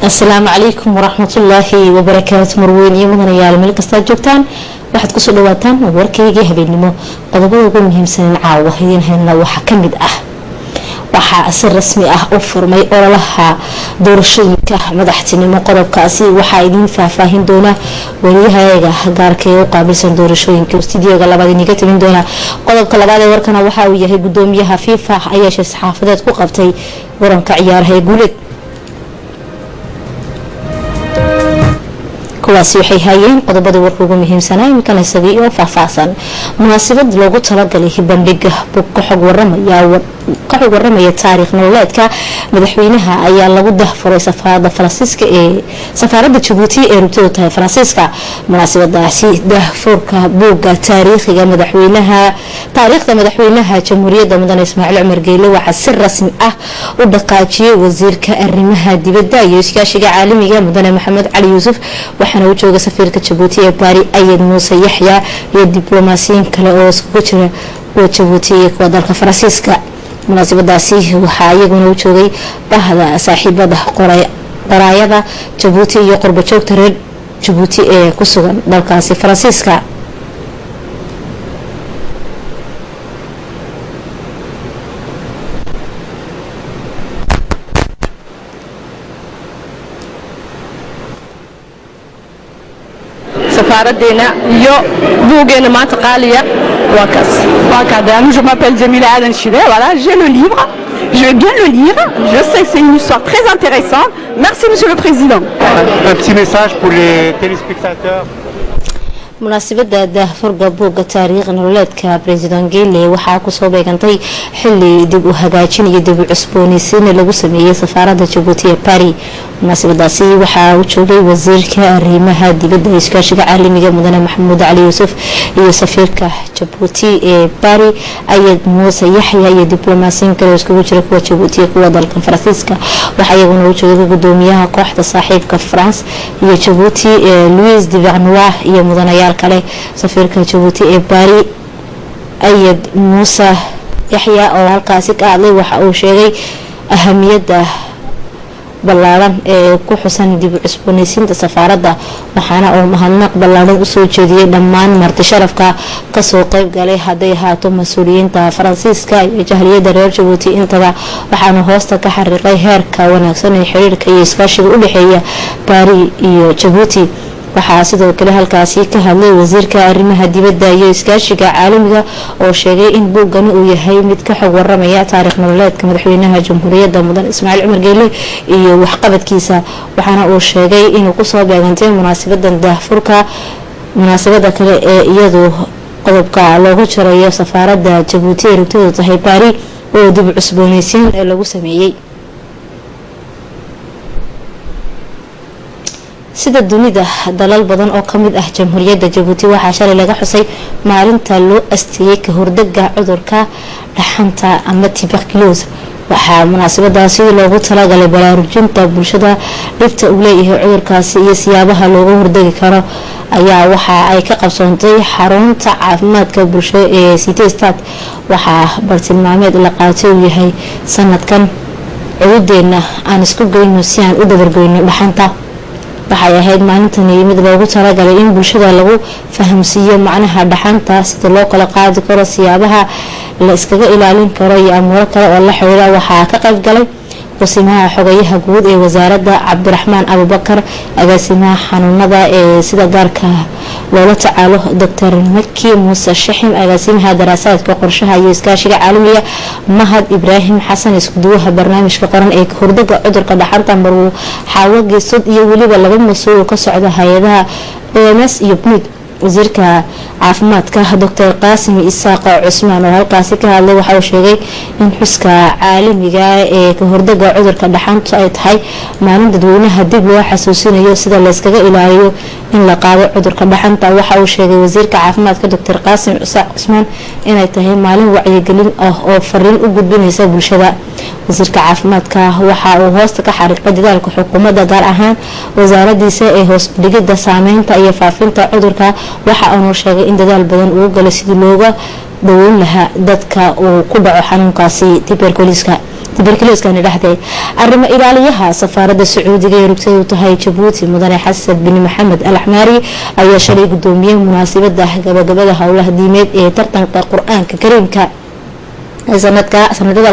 السلام عليكم ورحمة الله وبركاته. مروين يومنا يا الملك استاجوبتان واحد كسر دواتان ووركيجي هبينمو قضبوا يقول مهم سنة عاوة هين هنا وحكمد waxaa asir rasmi ah u furmay ololaha doorashooyinka madaxtinimo qodobkaasi waxaa idin faahfaahin doona wariyahayaga gaarka ee u qaabilsan doorashooyinka studio-ga labaad iniga tabin doona qodobka labaad ee warkana waxa uu yahay gudoomiyaha FIFA ayaa saxaafadeed ku qabtay waranka ciyaaraha ee guuleed kuwaasi waxay hayeen qodobada warka ugu muhiimsanaa imikana isagii oo faahfaahsan munaasabad loogu talagalay bandhiga buka xog waramaya taariikh nololeedka madaxweynaha ayaa lagu dahfuray safaarada Faransiiska ee safaaradda Djibouti ee rugtooda tahay Faransiiska munaasabadaasi dahfurka buugga taariikhda madaxweynaha jamhuuriyadda mudane Ismaaciil Cumar Geyle waxa si rasmi ah u dhaqaajiyay wasiirka arrimaha dibadda iyo iskaashiga caalamiga mudane Maxamed Cali Yuusuf waxaana uu jooga safiirka Djibouti ee Paris Ayad Muuse Yaxya iyo diblomaasiyiin kale oo isku jira Djibouti iyo dalka Faransiiska munaasabadaasi waxaa iyaguna u joogay bahda saaxiibada qoraayada Djibouti iyo qurbo joogta reer Djibouti ee ku sugan dalkaasi Faransiiska Je m'appelle Jamila Aden Chide, voilà, j'ai le livre, je vais bien le lire, je sais que c'est une histoire très intéressante. Merci Monsieur le Président. Un petit message pour les téléspectateurs. munaasabada dahfurka buugga taariikh nololeedka President Geyle waxaa ku soo beegantay xilli dib u hagaajin iyo dib u cusboonaysiin lagu sameeyay safaaradda Djibouti ee Paris munaasabadaasi waxaa u joogay wasiirka arrimaha dibadda iyo iskaashiga caalamiga mudane Maxamed Cali Yuusuf iyo safiirka Djibouti ee Paris Ayad Muuse Yaxya iyo diblomaasiyiin kale oo isku jira kuwa Djibouti iyo kuwa dalka Faransiiska waxaa iyaguna u joogay gudoomiyaha kooxda saaxiibka France iyo Djibouti Louis de Vernois iyo mudane kale safiirka Djibouti ee Paris Ayad Muuse Yaxya oo halkaasi ka hadlay waxa uu sheegay ahamiyadda ballaaran ee ku xusan dib u cusboonaysiinta safaaradda waxaana uu mahadnaq ballaaran u soo jeediyay dhammaan marti sharafka ka soo qayb galay haday haato mas'uuliyiinta Faransiiska iyo jahliyada reer Djibouti intaba waxaana hoosta ka xariiqay heerka wanaagsan ee xiriirka iyo iskaashiga u dhaxeeya Paris iyo Djibouti waxaa sidoo kale halkaasi ka hadlay wasiirka arrimaha dibadda iyo iskaashiga caalamiga oo sheegay in buuggan uu yahay mid ka xog waramaya taariikh nololeedka madaxweynaha jamhuuriyadda mudane Ismaaciil Cumar Geyle iyo waxqabadkiisa waxaana uu sheegay inuu ku soo beegantay munaasabadan dahfurka munaasabada kale ee iyadoo qodobka loogu jarayo safaaradda Djibouti ee rugtooda tahay Paris oo dib u cusboonaysiin lagu sameeyay sida dunida dalal badan oo kamid ah jamhuuriyadda Djibouti waxaa shalay laga xusay maalinta loo asteeyay ka hortagga cudurka dhaxanta ama tuberculosis waxaa munaasabadaasi loogu talagalay baraarujinta bulshada dhibta uu leeyahay cudurkaasi iyo siyaabaha looga hortagi karo ayaa waxa ay ka qabsoontay xarunta caafimaadka bulshada ee Citystad waxaa bartilmaameed la qaatay uu yahay sanadkan cududeena aan isku geyno si aan u dabargoyno dhaxanta waxay ahayd maalintan mid loogu talagalay in bulshada lagu fahamsiiyo macnaha dhaxanta sida loo kala qaadi karo siyaabaha la iskaga ilaalin karo iyo amuuro kale oo la xiriira waxaa ka qayb galay wasimaha xogayaha guud ee wasaaradda Cabdiraxmaan Abubakar agaasimaha xanuunada ee sida gaarka loola tacaalo Dr. Maki Muuse Shaxim agaasimaha daraasaadka qorshaha iyo iskaashiga caalamiga Mahad Ibrahim Xasan isku duwaha barnaamijka qaran ee hortagga cudurka dhaxanta marwo xaawo geesod iyo waliba laba mas'uul ka socda hay'adaha OMS iyo PNUD wasiirka caafimaadka Dr. Qaasim Isaaq Cusmaan oo halkaasi ka hadlay waxa uu sheegay in xuska caalamiga ee ka hortagga cudurka dhaxanta ay tahay maalin dadweynaha dib loo xasuusinayo sida la iskaga ilaaliyo in la qaado cudurka dhaxanta waxa uu sheegay wasiirka caafimaadka Dr. Qaasim Isaaq Cusmaan inay tahay maalin wacyigelin ah oo fariin u gudbinaysa bulshada wasiirka caafimaadka waxa uu hoosta ka xariiqay dadaalka xukuumadda gaar ahaan wasaaraddiisa ee hoos dhigida saameynta iyo faafinta cudurka waxa uu sheegay in dadaal badan uu galay sidii looga daweyn lahaa dadka uu ku dhaco xanuunkaasi tuberculosis tuberculoskani dhexday arrimo ilaaliyaha safaaradda sacuudiga ee rugtadu tahay Jabuuti mudane xasan bin maxamed al-Axmaari ayaa shalay gudoomiyay munaasabada gabagabada howlaha diimeed ee tartanka quraanka kariimka sanadada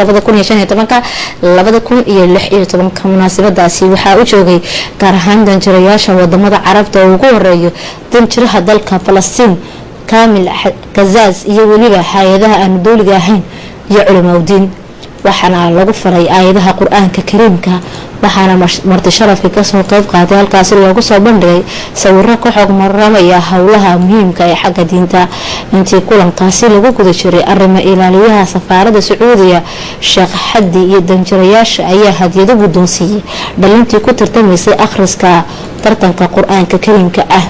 2015 munaasabadaasi waxaa u joogay gaar ahaan danjirayaasha wadamada carabta oo ugu horeeyo danjiraha dalka Falastiin Kamil Gazaaz iyo waliba hay'adaha aan dawliga ahayn iyo culimada waxaana lagu faray aayadaha quraanka kariimka waxaana marti sharafka ka soo qayb qaaday halkaas lagu soo bandhigay sawirro ka xog maramaya hawlaha muhiimka ee xagga diinta intii kulankaasi lagu guda jiray arrimo ilaaliyaha safaaradda Sacuudiga Sheekh Xaddi iyo danjirayaasha ayaa hadiyado guddoonsiiyay dhalintii ku tartamaysay akhriska tartanka quraanka kariimka ah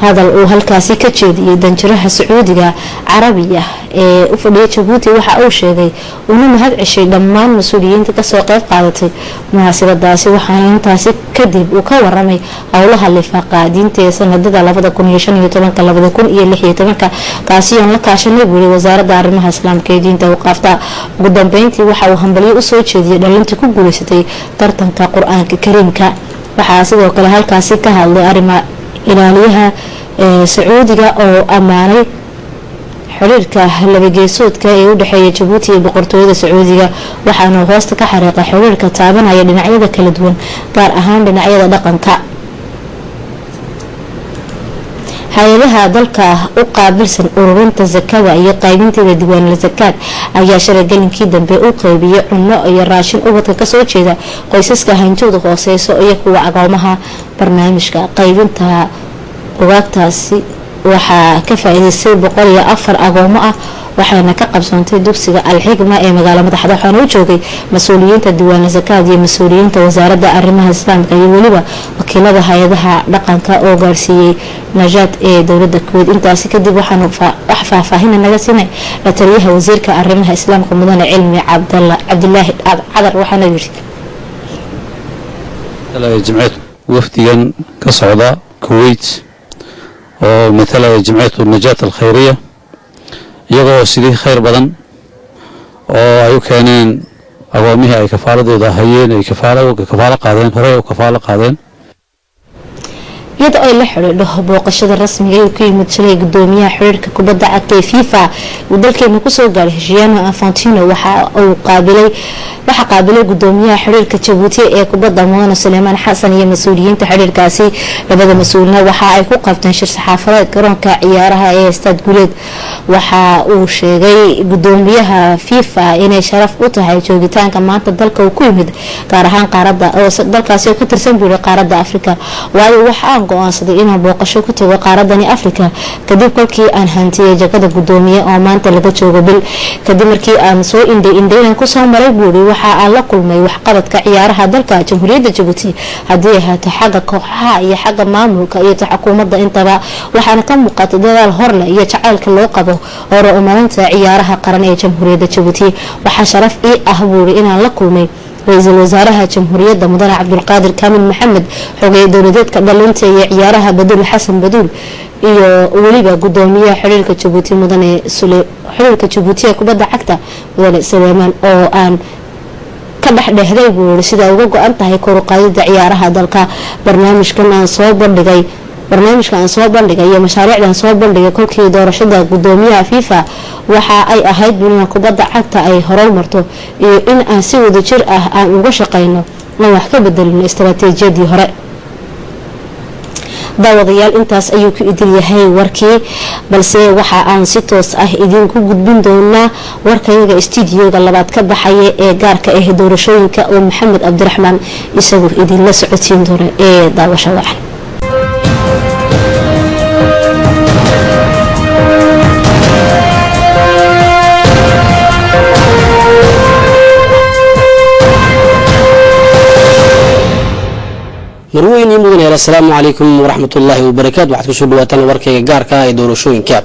hadal uu halkaasi ka jeediyay danjiraha Sacuudiga Carabiga ee u fadhiyay Jabuuti waxa uu sheegay inuu mahad ceshay dhammaan mas'uuliyiinta ka soo qayb qaadatay munaasabadaasi waxaana intaasi kadib uu ka waramay howlaha lifaqa diinta ee sanadada 2015-2016 kaasi oo la kaashanay wasaaradda arrimaha islaamka ee diinta u qaafta ugu dambeyntii waxa uu hambaliyo u soo jeediyay dhalintii ku guuleysatay tartanka quraanka kariimka waxa sidoo kale halkaasi ka hadlay arrimo ilaaliyaha Sacuudiga oo amaanay xiriirka labageesoodka ee u dhaxeeya Jabuuti iyo boqortooyada Sacuudiga waxaana hoosta ka xariiqay xiriirka taabanaya dhinacyada kala duwan gaar ahaan dhinacyada dhaqanka hay'adaha dalka u qaabilsan ururinta zakada iyo qaybinteeda diiwaanka zakad ayaa sharcigelinkii dambe u qaybiyay cunno iyo raashin ubadka ka soo jeeda qoysaska hantooda hooseyso iyo kuwa agoomaha barnaamijka qaybinta buugaagtaasi waxaa ka faa'iideystay 104 agoomo ah waxaana ka qabsoontay dugsiga Al-Xigma ee magaalada madaxda waxaana u joogay mas'uuliyiinta diiwaanka zakad iyo mas'uuliyiinta wasaaradda arrimaha islaamka iyo waliba wakiilada hay'adaha dhaqanka oo gaarsiiyay najaad ee dawladda Kuwait intaasi kadib waxaanu faahfaahin naga siinay la taliyaha wasiirka arrimaha islaamka mudane cilmi Cabdillaahi Cadar waxaana yiri جمعية وفديا كصعداء كويت ومثل جمعية النجاة الخيرية يغو سيدي خير بدن وأيو كانين أواميها أي كفالة ضاهيين أي كفالة قادين هراء وكفالة قادين iyada oo la xiriirdo booqashada rasmiga ee ku yimid shalay gudoomiyaha xiriirka kubadda cagta FIFA uu dalkeena ku soo gaaray Gianni Infantino waxa qaabilay gudoomiyaha xiriirka Jabuuti ee kubadda mudane Suleymaan Xasan iyo mas'uuliyiinta xiriirkaasi labada mas'uulna waxa ay ku qabteen shir saxaafadeed garoonka ciyaaraha ee Stade Guuleed waxa uu sheegay gudoomiyaha FIFA inay sharaf u tahay joogitaanka maanta dalka uu ku yimid gaar ahaan qaaradda oo dalkaasi ka tirsan buuray qaaradda Afrika waayo waxa go'aansaday inuu booqasho ku tago qaaradani Afrika kadib kolkii aan hantiyay jagada gudoomiye oo maanta laga joogo bil kadib markii aan soo indheeyay ku soo maray buuri waxa aan la kulmay waxqabadka ciyaaraha dalka Jamhuuriyadda Jabuuti hadii ahaato xagga kooxaha iyo xagga maamulka iyo xukuumadda intaba waxaana ka muuqata dadaal horle iyo jacaylka loo qabo horumarinta ciyaaraha qaran ee Jamhuuriyadda Jabuuti waxa sharaf ii ah buuri inaan la kulmay ra'iisul wasaaraha Jamhuuriyadda mudane Cabdulqaadir Kamil Maxamed xogay dawladeedka dhalinta iyo ciyaaraha Badul Xasan Badul iyo waliba gudoomiyaha xiriirka Jabuuti mudane xiriirka Jabuuti kubadda cagta mudane Suleymaan oo aan ka dhaxdhexday buur sida uga go'an tahay kor u qaadida ciyaaraha dalka barnaamijkan aan soo bandhigay iyo mashaariicdan soo bandhigay kolkii doorashada gudoomiyaha FIFA waxa ay ahayd in kubadda cagta ay horumarto iyo in aan si wada jir ah aan uga shaqeyno oo wax ka bedelno istaraatiijiyadii hore daawadayaal intaas ayuu ku idil yahay warkii balse waxa aan si toos ah idin ku gudbin doonaa warkayga studio-ga labaad ka baxaya ee gaarka ah doorashooyinka oo Maxamed Abdiraxmaan isagu idin la socodsiin doona ee daawasho wacan marweyni mudane assalaamu calaykum waraxmatullaahi wabarakaatu waxaad kusoo dhawaataan warkayga gaarka ee doorashooyinka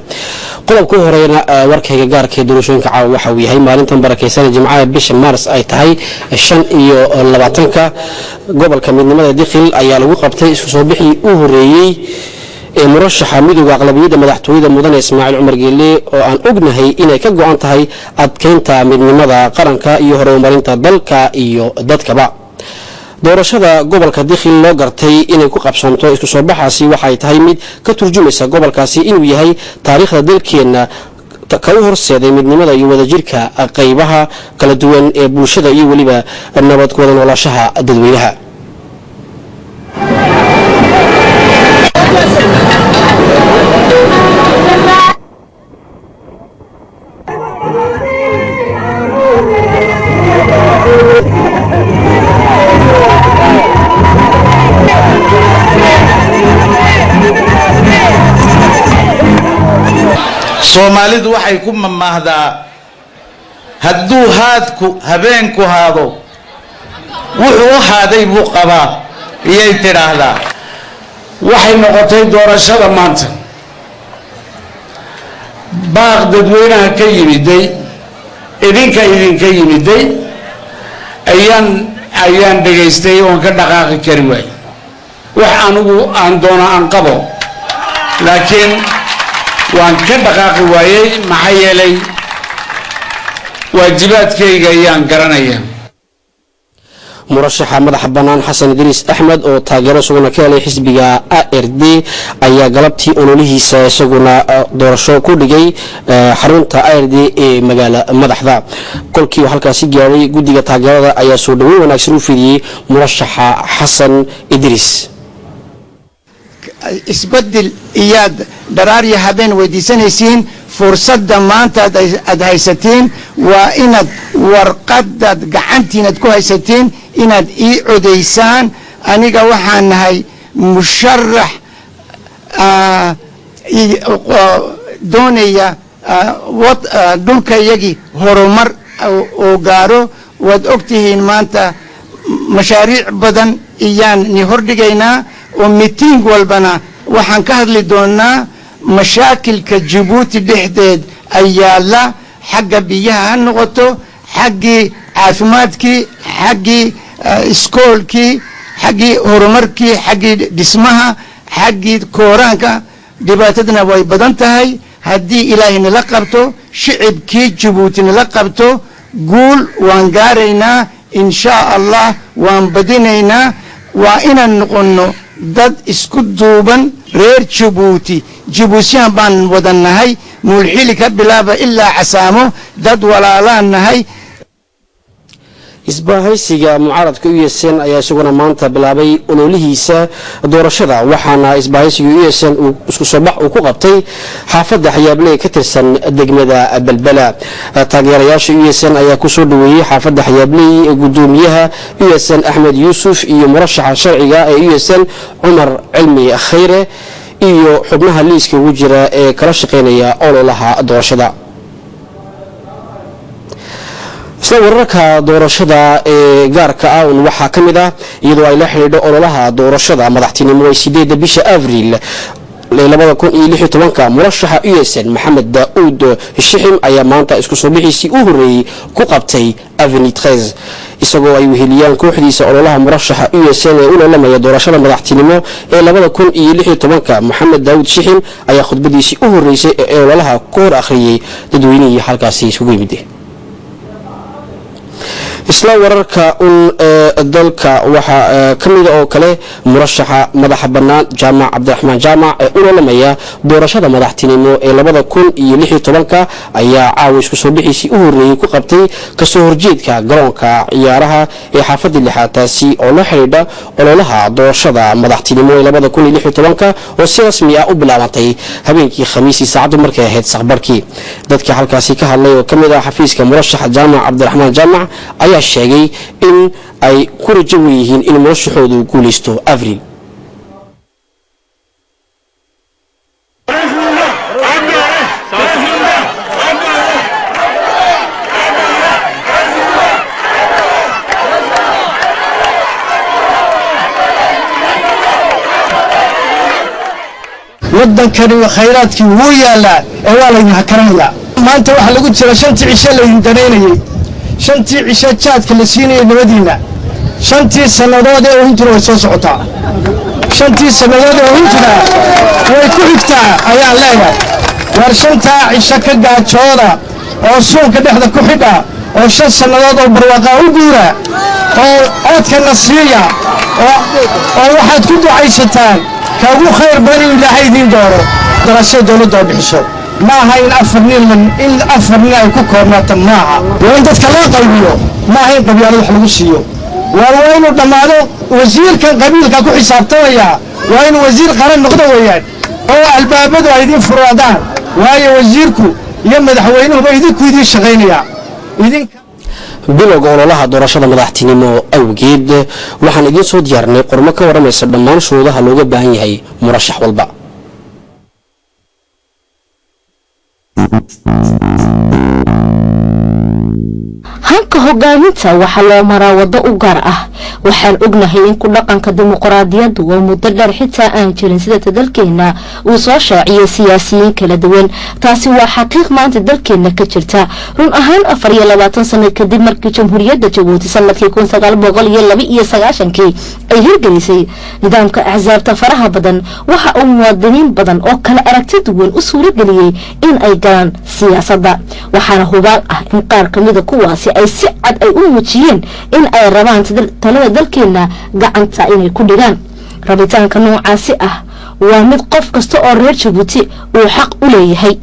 qodobka horeeyna warkayga gaarka ee doorashooyinka caawa waxa uu yahay maalintan barakeysan jimcaha bisha Maars ay tahay 25 gobolka midnimada Dikhil ayaa lagu qabtay isku soo bixi u horeeyay ee murashaxa midowga aqlabiyadda madaxtooyada mudane Ismaaciil Cumar Geelle oo aan ognahay inay ka go'an tahay adkeynta midnimada qaranka iyo horumarinta dalka iyo dadkaba. doorashada gobolka Dikhil loo gartay inay ku qabsanto isku soo baxaasi waxay tahay mid ka turjumaysa gobolkaasi inuu yahay taariikhda dalkeena ka horseeday midnimada iyo wadajirka qaybaha kala duwan ee bulshada iyo waliba nabad ku wada noolaanshaha dadweynaha. Soomaalidu waxay ku mamahdaa hadduu haadku habeenku haado wuxuu u haaday buu qabaa iyay tidhaahdaa. waxay noqotay doorashada maanta baaq dadweynaha ka yimiday idinka yimiday ayaan dhegaystay oon ka dhaqaaqi kari waay wax anigu aan doona aan qabo laakiin waan ka dhaqaaqi waayay maxaa yeelay waajibaadkayga ayaan garanaya. murashaxa madaxa bannaan Xasan Idriis Axmed oo taageero sugna ka helay xisbiga ARD ayaa galabtii ololihiisa isaguna doorasho ku dhigay xarunta ARD ee magaalada madaxda. kolkii halkaasi gaaray guddiga taageerada ayaa soo dhaweyn wanaagsan u fidiyay murashaxa Xasan Idriis. isbedel iyaad daraariya habeen weydiisanaysiin fursadda maanta aad haysatiin waa inaad warqadaad gacantiinaad ku haysatiin inaad ii codaysaan. aniga waxaan nahay musharax doonaya dhulkayagii horumar oo gaaro. waad ogtihiin maanta mashaariic badan iyaan ni hordhigaynaa oo miiting walbana waxaan ka hadli doonaa mashaakilka Djibouti dhexdeed ayaa la xagga biyaha ha noqoto xaggii caafimaadkii xaggii iskoolkii xaggii horumarkii xaggii dhismaha xaggii kooraanka. dhibaatadana way badan tahay. haddii ilaahay nala qabto shicibkii Djibouti nala qabto guul waan gaaraynaa insha Allah waan badinaynaa. waa inaan noqono dad isku duuban reer Djiboutiyan baan wadanahay mulxili ka bilaaba ilaa Casaamo dad walaalaan nahay. isbaahaysiga mucaaradka USN ayaa isaguna maanta bilaabay ololihiisa doorashada waxaana isbaahaysiga USN uu isku soo bax uu ku qabtay xaafadda Xayaabley ka tirsan degmada Balbala. taageerayaasha USN ayaa ku soo dhaweeyay xaafadda Xayaabley gudoomiyaha USN Axmed Yuusuf iyo murashaxa sharciga ee USN Cumar Cilmi Khayre iyo xubnaha liiska ugu jira ee kala shaqeynaya ololaha doorashada. isla wararka doorashada ee gaarka ah waxaa ka mid ah iyadoo ay la xiriirdo ololaha doorashada madaxtinimo ee 8 bisha Abriil 2016 murashaxa USN Maxamed Daoud Shixim ayaa maanta isku soo bixiisii u horeeyay ku qabtay Avenue 13 isagoo ay weheliyaan kooxdiisa ololaha murashaxa USN ee u loolamaya doorashada madaxtinimo ee 2016 Maxamed Daoud Shixim ayaa khudbadiisii u horeysay ee ololaha ku hor akhriyay dadweynihii halkaasi isugu yimid. isla wararka dalka waxa kamid oo kale murashaxa madaxa bannaan Jaamac Cabdiraxmaan Jaamac ee u loolamaya doorashada madaxtinimo ee 2016 ayaa caawish ku soo bixisay u horeeyay ku qabtay ka soo horjeedka garoonka ciyaaraha ee xaafadda lixaataasi oo la xiriirda ololaha doorashada madaxtinimo ee 2016 oo si rasmi ah u bilaabantay habeenkii Khamiisii saacadu markay ahayd saqbarkii. dadka halkaasi ka hadlay oo kamid ah xafiiska murashaxa Jaamac Cabdiraxmaan Jaamac ayaa sheegay in ay ku rajo yihiin in murashaxoodu guuleysto Abriil. wadankani khayraadkii wuu yaalaa ee waa laydin hakaranayaa. maanta waxaa lagu jira 5 cisho laydin danaynayay 5 cisho jaadka la siinayay nabadiina 5 sannadood ee intuna way soo socotaa. shantii sannadood oo hijra way ku xigtaa ayaan leeyahay war shantaa cisho ka gaajooda oo suunka dhexda ku xidha oo 5 sannadood oo barwaaqo u guura oo codkana siiya oo waxaad ku ducaysataan ka ugu khayr badan ilaahay idin dooro darashay dawladda bixiso ما هي الأفرنين من الأفرنين يكون كورنات معها وين تتكلم قلبيه ما هي قبيلة الحلوسية وين دمانو وزير كان قبيل كاكو حسابته وياه وين وزير قرن نقطة وياه هو الباب ده يدين فرادان وهي وزيركو يمد حوينه بيدك ويدين شغينيا يدين bilowga ololaha doorashada madaxtinimo awgeed waxaan idin soo diyaarnay qormo ka waramaysa dhammaan shuruudaha looga baahan yahay murashax walba hanka hogaaminta waxaa loo maraa wado u gaar ah waxaan ognahay in ku dhaqanka dimuqraadiyaddu waa muddo dheer xitaa aan jirin sida dalkeena uu soo shaaciyay siyaasiyiin kala duwan taasi waa xaqiiq maanta dalkeena ka jirta run ahaan 24 sano kadib markii jamhuuriyadda Djibouti sanadkii 1992 ay hirgelisay nidaamka axsaabta faraha badan waxa uu muwaadiniin badan oo kala aragti duwan u suurageliyay in ay galaan siyaasadda waxaana hubaal ah in qaar kamid ah kuwaasi ay si cad ay u muujiyeen in ay rabaan talada dalkeena gacanta inay ku dhigaan rabitaanka noocaasi ah waa mid qof kasta oo reer Djibouti uu xaq u leeyahay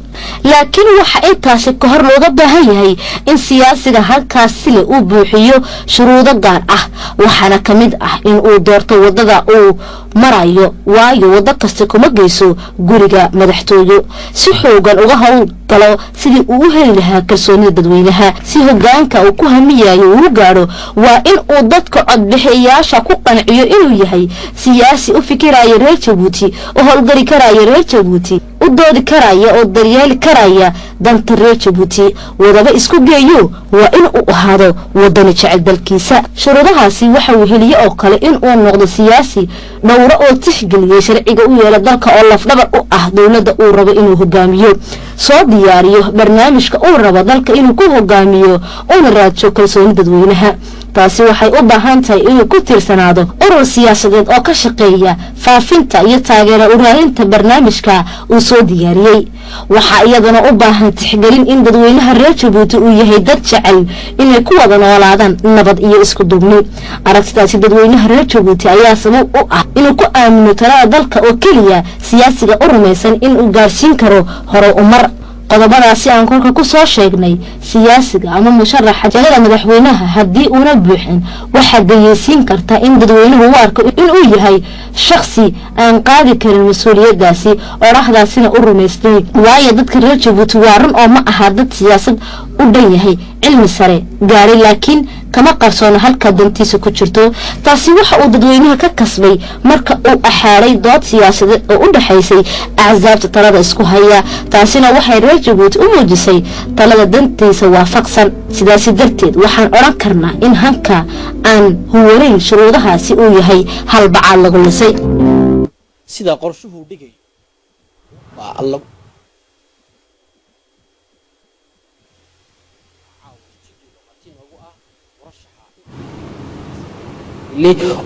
laakiin waxa ay taasi ka hor looga baahan yahay in siyaasiga halkaas sile uu buuxiyo shuruudo gaar ah waxaana kamid ah in uu doorto wadada uu marayo waayo wada kasta kuma geyso guriga madaxtooyo si xoogan uga hawl galo sidii uu heli lahaa kalsoonida dadweynaha si hogaanka uu ku hamiyayo uu gaaro waa in uu dadka codbixiyaasha ku qanciyo inuu yahay siyaasi u fikiraya reer Djibouti oo howlgari karaya reer Djibouti u doodi karaya oo daryeeli karaya danta reer Djibouti wadaba isku geeyo waa in uu ahaado wadani jecel dalkiisa shuruudahaasi waxa uu heliyo oo kale in uu noqdo siyaasi dhowro oo tixgeliya sharciga u yeela dalka oo lafdhabar u ah dawladda uu rabo inuu hogaamiyo soo diyaariyo barnaamijka uu rabo dalka inuu ku hogaamiyo una raadsho kalsooni dadweynaha taasi waxay u baahan tahay inuu ku tiirsanaado urur siyaasadeed oo ka shaqeeya faafinta iyo taageero u raadinta barnaamijka uu soo diyaariyay waxa iyadana u baahan tixgelin in dadweynaha reer Djibouti uu yahay dad jecel inay ku wada noolaadaan nabad iyo isku duubni aragtidaasi dadweynaha reer Djibouti ayaa sabab u ah inuu ku aamino talada dalka oo kaliya siyaasiga u rumaysan in uu gaarsiin karo hore umar qodobadaasi aan korka ku soo sheegnay siyaasiga ama musharaxa jagada madaxweynaha haddii uuna buuxin waxa gayeysiin karta in dadweynuhu u arko inuu yahay shakhsi aan qaadi karin mas'uuliyadaasi oraahdaasina u rumaystay waayo dadka reer Djibouti waa run oo ma aha dad siyaasad u dhan yahay cilmi sare gaari laakiin kama qarsoona halka dantiisa ku jirto taasi waxa uu dadweynaha ka kasbay marka uu axaaray dood siyaasadeed oo u dhaxaysay axsaabta talada isku haya taasina waxay reer Djibouti u muujisay talada dantiisa waafaqsan sidaas darteed waxaan oran karnaa in hanka aan huwareyn shuruudahaasi uu yahay hal bacaad lagu lisay sida qorshuhu dhigay waa Allah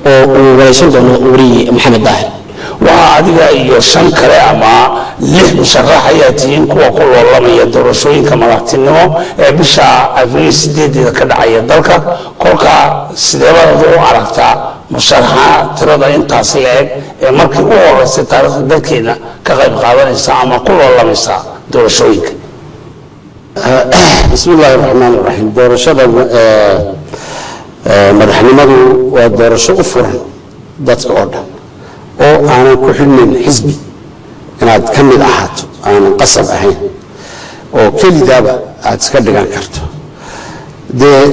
oo uu waraysan doono wariye maxamed daahir waa adiga iyo 5 kale ama 6 musharax ayaa tihiin kuwa ku loolamaya doorashooyinka madaxtinimo ee bisha Abriil 8 ka dhacaya dalka kolka sideebada u aragtaa musharaxa tirada intaas leeg ee markii uu horeysay taariikhda dalkeena ka qayb qaadanaysa ama ku loolamaysa doorashooyinka bismillaahir rahmaanir rahiim doorashada madaxnimadu waa doorasho u furan dadka oo dhan oo aanan ku xidhnayn xisbi inaad ka mid ahaato aanan qasab ahayn oo kelidaaba aad iska dhigan karto dee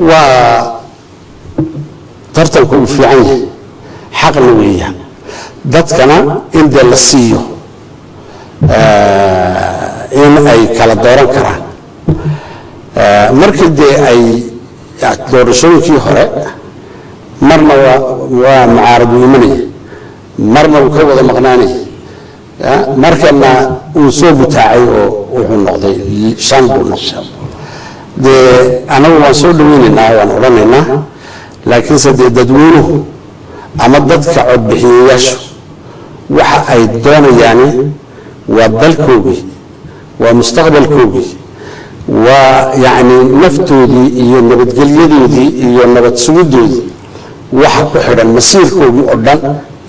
waa tartanku u fiican yahay xaqna weeyaan dadkana in dee la siiyo in ay kala dooran karaan markii dee ay doorashooyinkii hore marna waa mucaarad u imanaya marna uu ka wada maqnaanaya markana uu soo butaacay oo wuxuu noqday 5 buu noqday dee anagu waan soo dhaweynaynaa waan odhanaynaa laakiinse dee dadweynuhu ama dadka codbixiyayaashu waxa ay doonayaani waa dalkoogii waa mustaqbalkoogii waa yacni naftoodii iyo nabadgelyadoodii iyo nabad sugidoodii waxa ku xidhan masiirkoogii oo dhan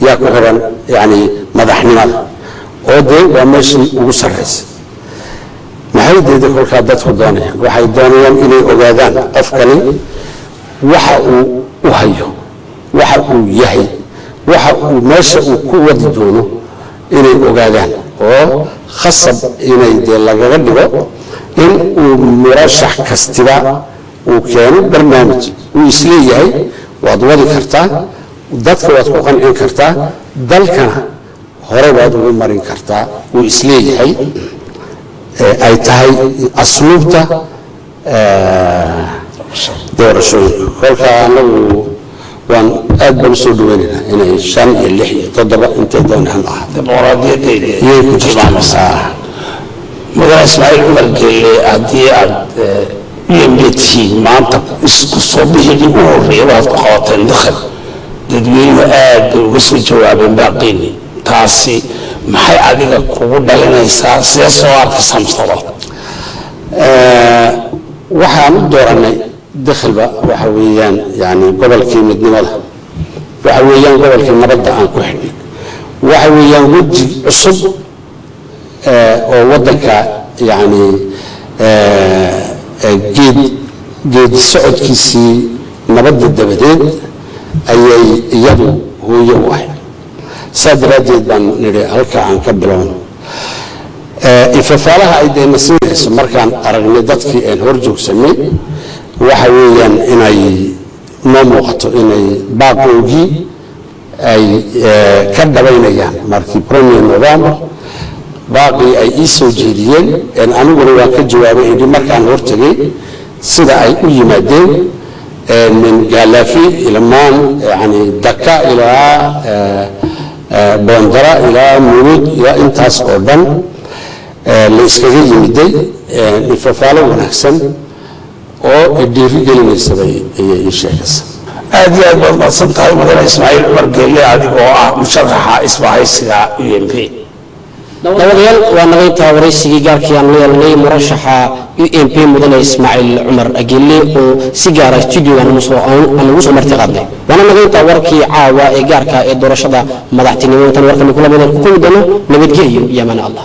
yaa ku xidhan yacni madaxnimada oo dee waa meeshii ugu sarraysa maxay deeda kolkaa dadku doonayaan waxay doonayaan inay ogaadaan qofkani waxa uu u hayo waxa uu yahay waxa uu meesha uu ku wadi doono inay ogaadaan oo khasab inay dee lagaga dhigo in uu murashax kastiba uu keeno barnaamij uu isleeyahay waad wadi kartaa dadka waad ku qancin kartaa dalkana hore baad ugu marin kartaa uu isleeyahay ay tahay asluubta doorashooyinka kolkaa anagu waan aad baan usoo dhaweynaynaa inay 5 iyo 6 iyo 7 intay doonaan dimuqraadiyadeeda iyay ku tilmaamaysaa mudane ismaaciil cumar geelle haddii aad UMPtiin maanta isku soo bixidii ugu horreeya waxaad ku qabateen dakhal dadweynuhu aad bay uga soo jawaabeen baaqiini taasi maxay adiga kugu dhalinaysaa sidee soo arkaysaa mustaqbalka waxaan u dooranay dakhalba waxa weeyaan yani gobolkii midnimada waxa weeyaan gobolkii nabadda aan ku xidhnay waxa weeyaan weji cusub oo waddanka yani geed socodkiisii nabadda dabadeed ayay iyadu hooyo u ahayd saa daraaddeed baan nidhi halka aan ka bilowno ifafaalaha ay deena siinayso markaan aragnay dadkii aan hor joogsanay waxa weeyaan inay noo muuqato inay baaqoogii ay ka dhabaynayaan markii 1 November baaqii ay ii soo jeediyeen aniguna waan ka jawaabay idhi markaan hortagay sida ay u yimaadeen min gaalaafi ilmaan yani daka ilaa boondara ilaa murud ilaa intaas oo dhan la iskaga yimiday ifafaalo wanaagsan oo dhiirigelinaysa bay ayay ii sheegaysaa aad iyo aad baad mahadsan tahay mudane ismaaciil cumar geelle adigoo ah musharaxa isbahaysiga UMP dawadayaal waa nagaynta waraysigii gaarkii aan la yeelnay murashaxa UMP mudane ismaaciil cumar geelle oo si gaar ah studio-ga aan ugu soo marti qaadnay waana nagaynta warkii caawa ee gaarka ee doorashada madaxtinimo tan warkan kula midaan ku kulmi doono nabadgelyo iyo amaan Allah